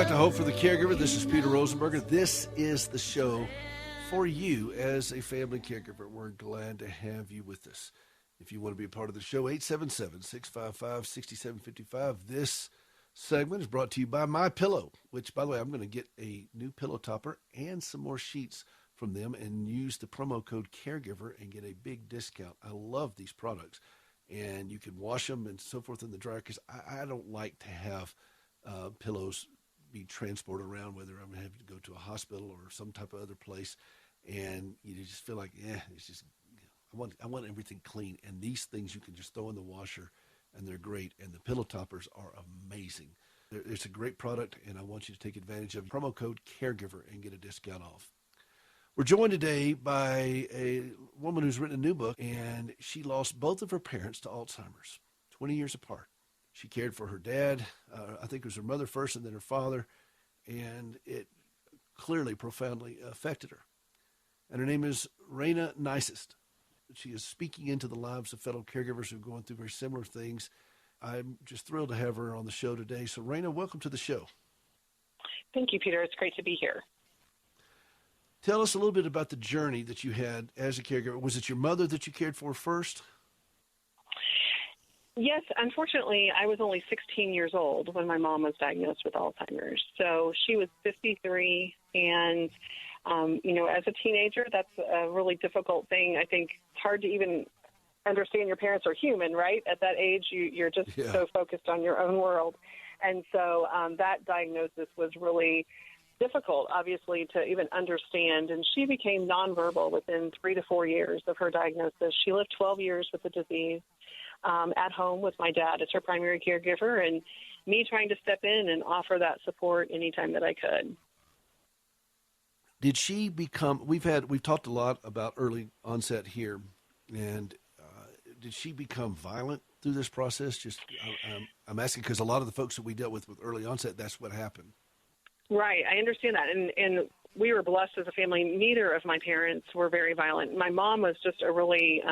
back to Hope for the Caregiver. This is Peter Rosenberger. This is the show for you as a family caregiver. We're glad to have you with us. If you want to be a part of the show, 877-655-6755. This segment is brought to you by MyPillow, which, by the way, I'm going to get a new pillow topper and some more sheets from them and use the promo code Caregiver and get a big discount. I love these products. And you can wash them and so forth in the dryer because I don't like to have pillows be transported around, whether I'm having to go to a hospital or some type of other place. And you just feel like, it's just, I want everything clean. And these things you can just throw in the washer, and they're great. And the pillow toppers are amazing. It's a great product, and I want you to take advantage of promo code Caregiver and get a discount off. We're joined today by a woman who's written a new book, and she lost both of her parents to Alzheimer's, 20 years apart. She cared for her dad. I think it was her mother first and then her father, and it clearly profoundly affected her. And her name is Rayna Neises. She is speaking into the lives of fellow caregivers who are going through very similar things. I'm just thrilled to have her on the show today. So, Rayna, welcome to the show. Thank you, Peter. It's great to be here. Tell us a little bit about the journey that you had as a caregiver. Was it your mother that you cared for first? Yes, unfortunately, I was only 16 years old when my mom was diagnosed with Alzheimer's. So she was 53, and, as a teenager, that's a really difficult thing. I think it's hard to even understand your parents are human, right? At that age, you're just so focused on your own world. And so that diagnosis was really difficult, obviously, to even understand. And she became nonverbal within 3 to 4 years of her diagnosis. She lived 12 years with the disease at home with my dad as her primary caregiver, and me trying to step in and offer that support anytime that I could. Did she become, we've talked a lot about early onset here, and did she become violent through this process? I'm asking because a lot of the folks that we dealt with early onset, that's what happened. Right, I understand that, and we were blessed as a family. Neither of my parents were very violent. My mom was just a really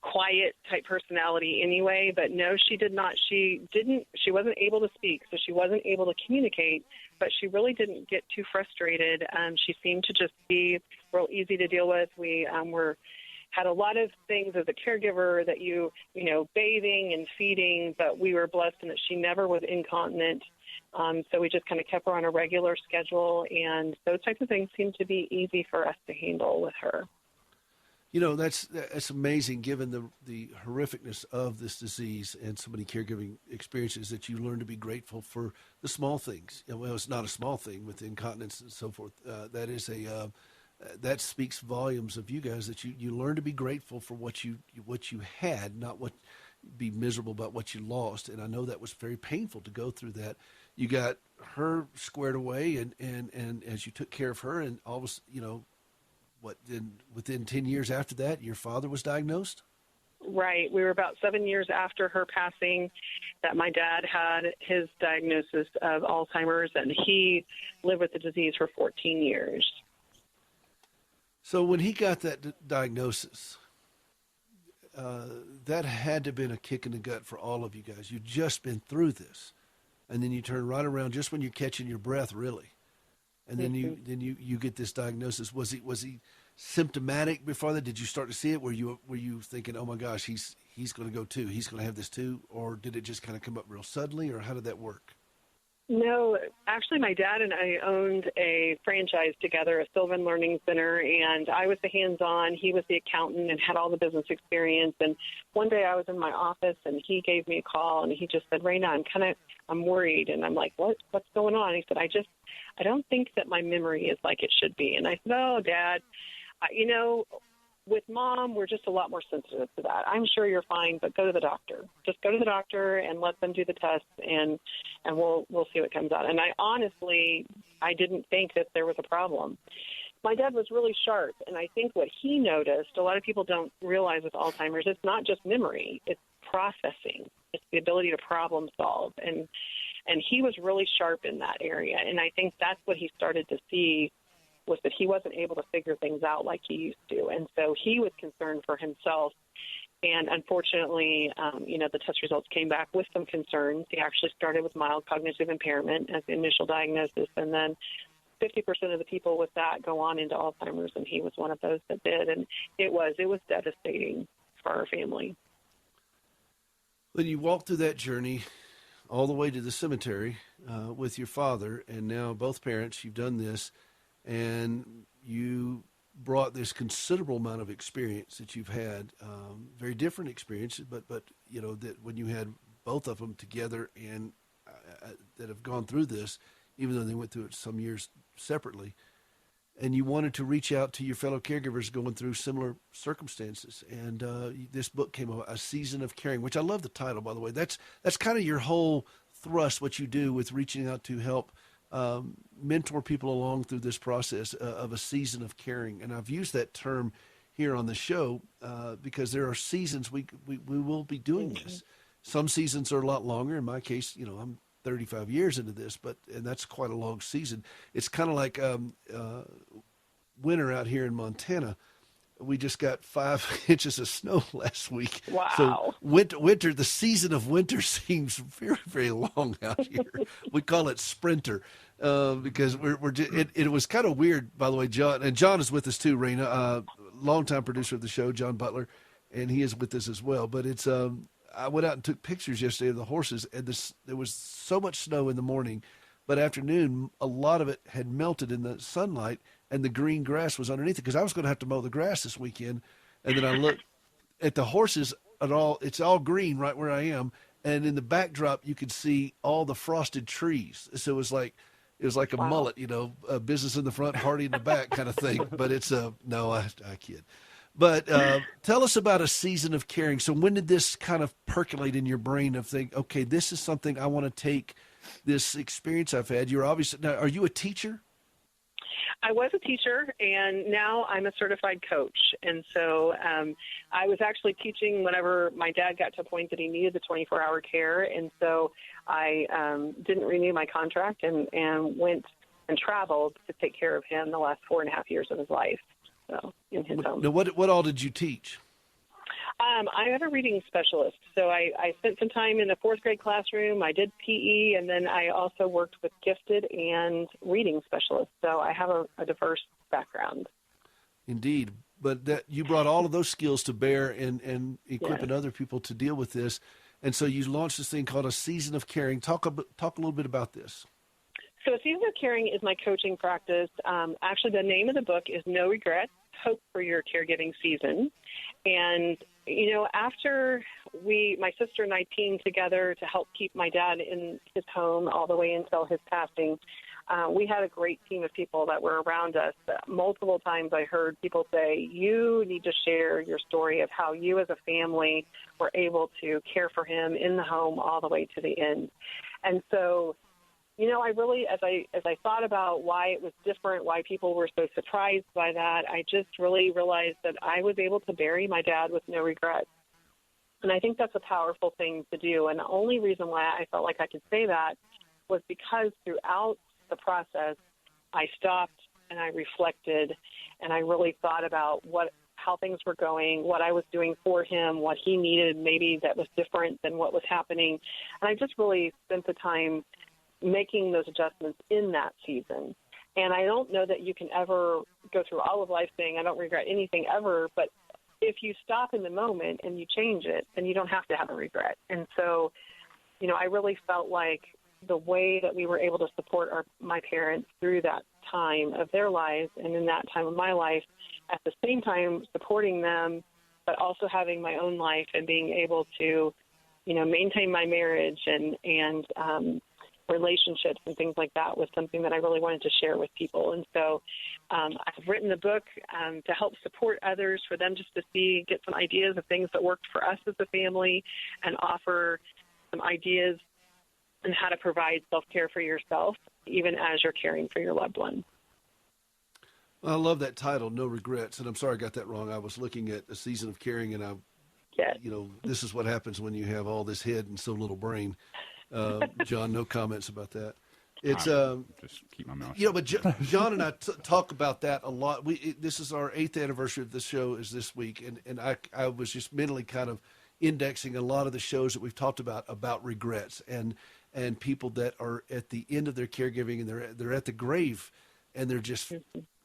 quiet type personality anyway, but no, she did not. She wasn't able to speak, so she wasn't able to communicate, but she really didn't get too frustrated. She seemed to just be real easy to deal with. We had a lot of things as a caregiver that bathing and feeding, but we were blessed in that she never was incontinent. So we just kind of kept her on a regular schedule, and those types of things seemed to be easy for us to handle with her. That's amazing, given the horrificness of this disease and so many caregiving experiences, that you learn to be grateful for the small things. Well, it's not a small thing with incontinence and so forth. That speaks volumes of you guys, that you learn to be grateful for what you had, not be miserable about what you lost. And I know that was very painful to go through that. You got her squared away, and as you took care of her, and all was, within 10 years after that, your father was diagnosed? Right. We were about 7 years after her passing that my dad had his diagnosis of Alzheimer's, and he lived with the disease for 14 years. So when he got that diagnosis, that had to have been a kick in the gut for all of you guys. You'd just been through this, and then you turn right around just when you're catching your breath, really. And then you get this diagnosis. Was he symptomatic before that? Did you start to see it? Were you thinking, oh my gosh, he's going to go too, he's going to have this too, or did it just kind of come up real suddenly, or how did that work? No, actually, my dad and I owned a franchise together, a Sylvan Learning Center, and I was the hands-on. He was the accountant and had all the business experience. And one day I was in my office, and he gave me a call, and he just said, Rayna, I'm worried. And I'm like, what's going on? And he said, I don't think that my memory is like it should be. And I said, oh, Dad, with Mom, we're just a lot more sensitive to that. I'm sure you're fine, but go to the doctor. Just go to the doctor and let them do the tests, and we'll see what comes out. And I didn't think that there was a problem. My dad was really sharp, and I think what he noticed, a lot of people don't realize with Alzheimer's, it's not just memory, it's processing. It's the ability to problem solve. And he was really sharp in that area, and I think that's what he started to see, was that he wasn't able to figure things out like he used to. And so he was concerned for himself. And unfortunately, the test results came back with some concerns. He actually started with mild cognitive impairment as the initial diagnosis, and then 50% of the people with that go on into Alzheimer's, and he was one of those that did. And it was devastating for our family. When you walked through that journey all the way to the cemetery with your father, and now both parents, you've done this, and you brought this considerable amount of experience that you've had, very different experiences, but that when you had both of them together and that have gone through this, even though they went through it some years separately, and you wanted to reach out to your fellow caregivers going through similar circumstances. And this book came out, A Season of Caring, which I love the title, by the way. That's kind of your whole thrust, what you do with reaching out to help mentor people along through this process of a season of caring. And I've used that term here on the show because there are seasons we will be doing this. Some seasons are a lot longer. In my case, I'm 35 years into this, and that's quite a long season. It's kind of like winter out here in Montana. We just got 5 inches of snow last week. Wow. So winter, the season of winter seems very, very long out here. We call it sprinter because it was kind of weird, by the way, John. And John is with us too, Rayna, longtime producer of the show, John Butler, and he is with us as well. But it's I went out and took pictures yesterday of the horses, and there was so much snow in the morning, but afternoon, a lot of it had melted in the sunlight, and the green grass was underneath it because I was going to have to mow the grass this weekend. And then I looked at the horses it's all green right where I am. And in the backdrop, you could see all the frosted trees. So it was like a Wow. mullet, a business in the front, party in the back kind of thing. But it's no, I kid. But tell us about A Season of Caring. So when did this kind of percolate in your brain of think, okay, this is something I want to take this experience I've had? Now, are you a teacher? I was a teacher, and now I'm a certified coach. And so I was actually teaching whenever my dad got to a point that he needed the 24-hour care. And so I didn't renew my contract and went and traveled to take care of him the last 4.5 years of his life. So in his home. Now, what all did you teach? I have a reading specialist, so I spent some time in the 4th grade classroom. I did PE, and then I also worked with gifted and reading specialists. So I have a diverse background. Indeed, but that you brought all of those skills to bear and equipping other people to deal with this, and so you launched this thing called A Season of Caring. Talk a little bit about this. So A Season of Caring is my coaching practice. Actually, the name of the book is No Regrets, Hope for Your Caregiving Season. And, after my sister and I teamed together to help keep my dad in his home all the way until his passing, we had a great team of people that were around us. Multiple times I heard people say, you need to share your story of how you as a family were able to care for him in the home all the way to the end. And so, I really, as I thought about why it was different, why people were so surprised by that, I just really realized that I was able to bury my dad with no regrets. And I think that's a powerful thing to do. And the only reason why I felt like I could say that was because throughout the process, I stopped and I reflected and I really thought about how things were going, what I was doing for him, what he needed maybe that was different than what was happening. And I just really spent the time making those adjustments in that season. And I don't know that you can ever go through all of life saying, I don't regret anything ever, but if you stop in the moment and you change it, then you don't have to have a regret. And so, I really felt like the way that we were able to support my parents through that time of their lives and in that time of my life, at the same time supporting them, but also having my own life and being able to, maintain my marriage and relationships and things like that was something that I really wanted to share with people. And so I've written the book to help support others, for them just to get some ideas of things that worked for us as a family and offer some ideas on how to provide self-care for yourself, even as you're caring for your loved one. Well, I love that title, No Regrets. And I'm sorry I got that wrong. I was looking at A Season of Caring, and this is what happens when you have all this head and so little brain. John, no comments about that. It's just keep my mouth you know, shut. but John and I talk about that a lot. This is our 8th anniversary of the show is this week, and I was just mentally kind of indexing a lot of the shows that we've talked about regrets and people that are at the end of their caregiving and they're at the grave and they're just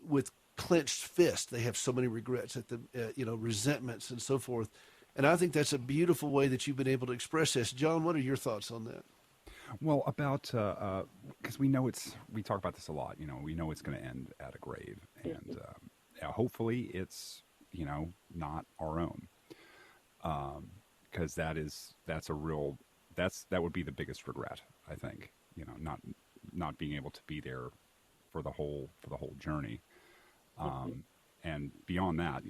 with clenched fist. They have so many regrets at the resentments and so forth. And I think that's a beautiful way that you've been able to express this. John, what are your thoughts on that? Well, about because we talk about this a lot. We know it's going to end at a grave, and hopefully it's not our own, because that would be the biggest regret. I think not being able to be there for the whole journey, and beyond that,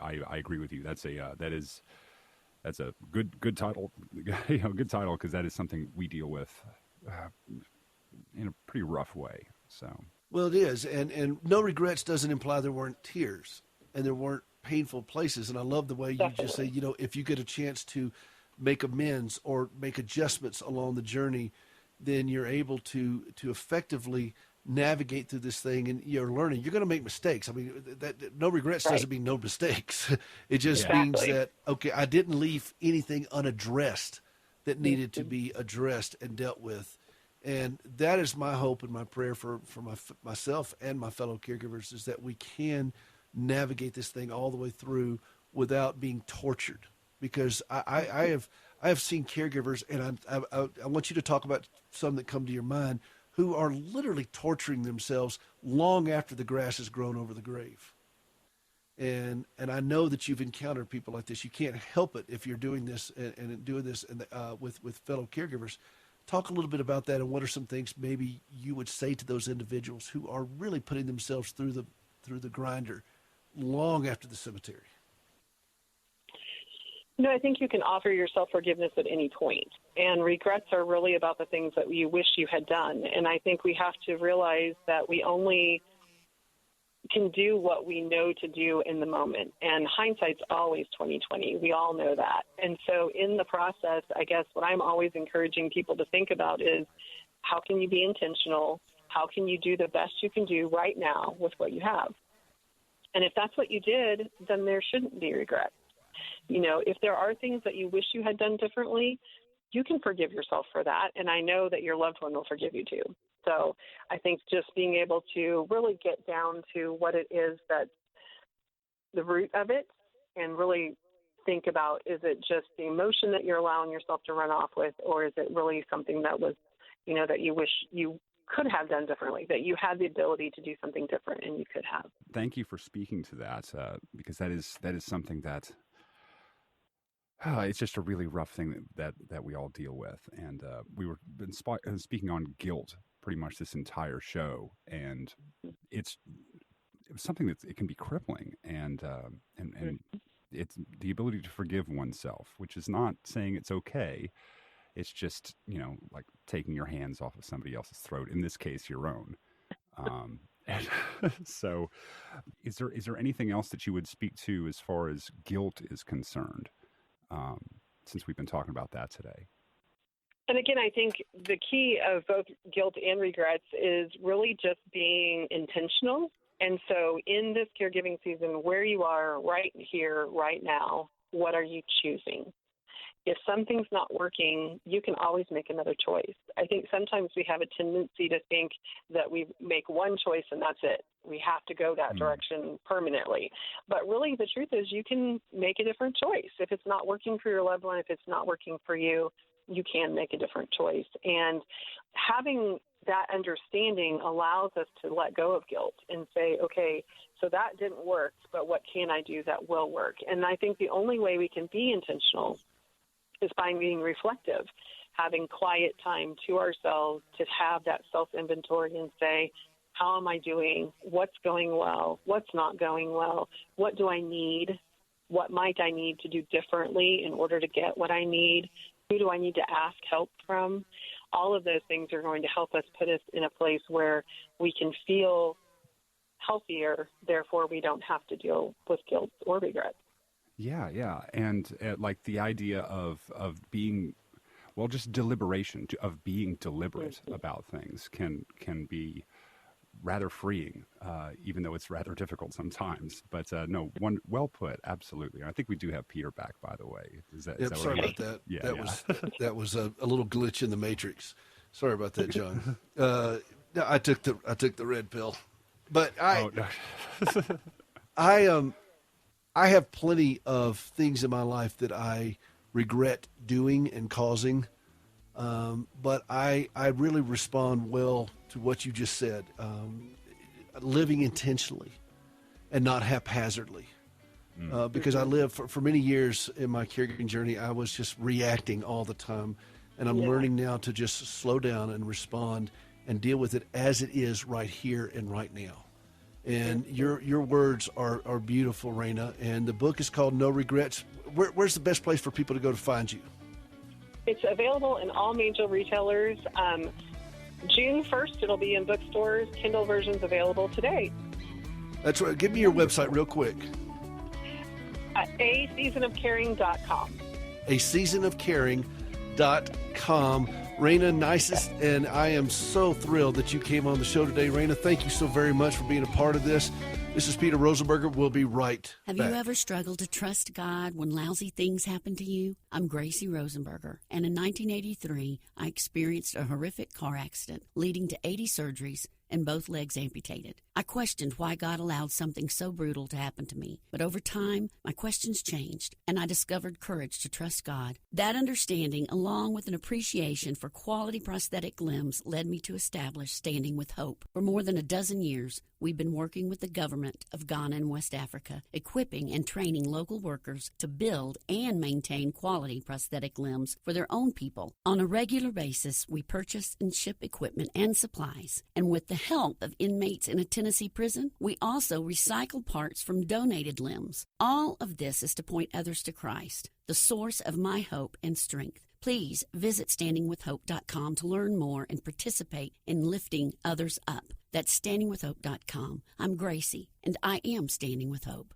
I agree with you. That's a good title, good title, because that is something we deal with in a pretty rough way. So, well, it is, and no regrets doesn't imply there weren't tears and there weren't painful places. And I love the way you just say, if you get a chance to make amends or make adjustments along the journey, then you're able to effectively navigate through this thing, and you're learning. You're going to make mistakes. I mean, that no regrets doesn't mean no mistakes. It just means that, okay, I didn't leave anything unaddressed that needed to be addressed and dealt with. And that is my hope and my prayer for myself and my fellow caregivers, is that we can navigate this thing all the way through without being tortured. Because I have seen caregivers, and I want you to talk about some that come to your mind, who are literally torturing themselves long after the grass has grown over the grave. And I know that you've encountered people like this. You can't help it if you're doing this and doing this with fellow caregivers. Talk a little bit about that, and what are some things maybe you would say to those individuals who are really putting themselves through the grinder long after the cemetery? No, I think you can offer yourself forgiveness at any point. And regrets are really about the things that you wish you had done. And I think we have to realize that we only can do what we know to do in the moment. And hindsight's always 20/20. We all know that. And so in the process, I guess what I'm always encouraging people to think about is, how can you be intentional? How can you do the best you can do right now with what you have? And if that's what you did, then there shouldn't be regret. If there are things that you wish you had done differently, you can forgive yourself for that. And I know that your loved one will forgive you too. So I think just being able to really get down to what it is that's the root of it, and really think about, is it just the emotion that you're allowing yourself to run off with, or is it really something that was, that you wish you could have done differently, that you had the ability to do something different and you could have. Thank you for speaking to that, because that is something that it's just a really rough thing that we all deal with. And we were speaking on guilt pretty much this entire show, and it's something that it can be crippling, and it's the ability to forgive oneself, which is not saying it's okay. It's just, like taking your hands off of somebody else's throat, in this case, your own. And so is there anything else that you would speak to as far as guilt is concerned, since we've been talking about that today? And again, I think the key of both guilt and regrets is really just being intentional. And so in this caregiving season, where you are right here, right now, what are you choosing? If something's not working, you can always make another choice. I think sometimes we have a tendency to think that we make one choice and that's it. We have to go that direction permanently. But really, the truth is you can make a different choice. If it's not working for your loved one, if it's not working for you, you can make a different choice. And having that understanding allows us to let go of guilt and say, okay, so that didn't work, but what can I do that will work? And I think the only way we can be intentional is by being reflective, having quiet time to ourselves to have that self-inventory and say, how am I doing? What's going well? What's not going well? What do I need? What might I need to do differently in order to get what I need? Who do I need to ask help from? All of those things are going to help us put us in a place where we can feel healthier, therefore we don't have to deal with guilt or regret. Yeah, and like the idea of being, well, just deliberation of being deliberate about things can be rather freeing, even though it's rather difficult sometimes. But no, one well put, absolutely. And I think we do have Peter back, by the way. Is that Sorry about that. Yeah, that was a little glitch in the matrix. Sorry about that, John. No, I took the red pill, but I have plenty of things in my life that I regret doing and causing. But I really respond well to what you just said, living intentionally and not haphazardly. Because I lived for many years in my caregiving journey, I was just reacting all the time. And I'm learning now to just slow down and respond and deal with it as it is right here and right now. And your words are beautiful, Rayna. And the book is called No Regrets. Where's the best place for people to go to find you? It's available in all major retailers. June 1st, it'll be in bookstores. Kindle version's available today. That's right. Give me your website real quick. aseasonofcaring.com. aseasonofcaring.com. Rayna Neises, and I am so thrilled that you came on the show today. Rayna, thank you so very much for being a part of this. This is Peter Rosenberger. We'll be right back. Have you ever struggled to trust God when lousy things happen to you? I'm Gracie Rosenberger, and in 1983, I experienced a horrific car accident leading to 80 surgeries and both legs amputated. I questioned why God allowed something so brutal to happen to me. But over time, my questions changed, and I discovered courage to trust God. That understanding, along with an appreciation for quality prosthetic limbs, led me to establish Standing with Hope. For more than a dozen years, we've been working with the government of Ghana and West Africa, equipping and training local workers to build and maintain quality prosthetic limbs for their own people. On a regular basis, we purchase and ship equipment and supplies, and with the help of inmates in a Tennessee prison, we also recycle parts from donated limbs. All of this is to point others to Christ, the source of my hope and strength. Please visit standingwithhope.com to learn more and participate in lifting others up. That's standingwithhope.com. I'm Gracie, and I am Standing with Hope.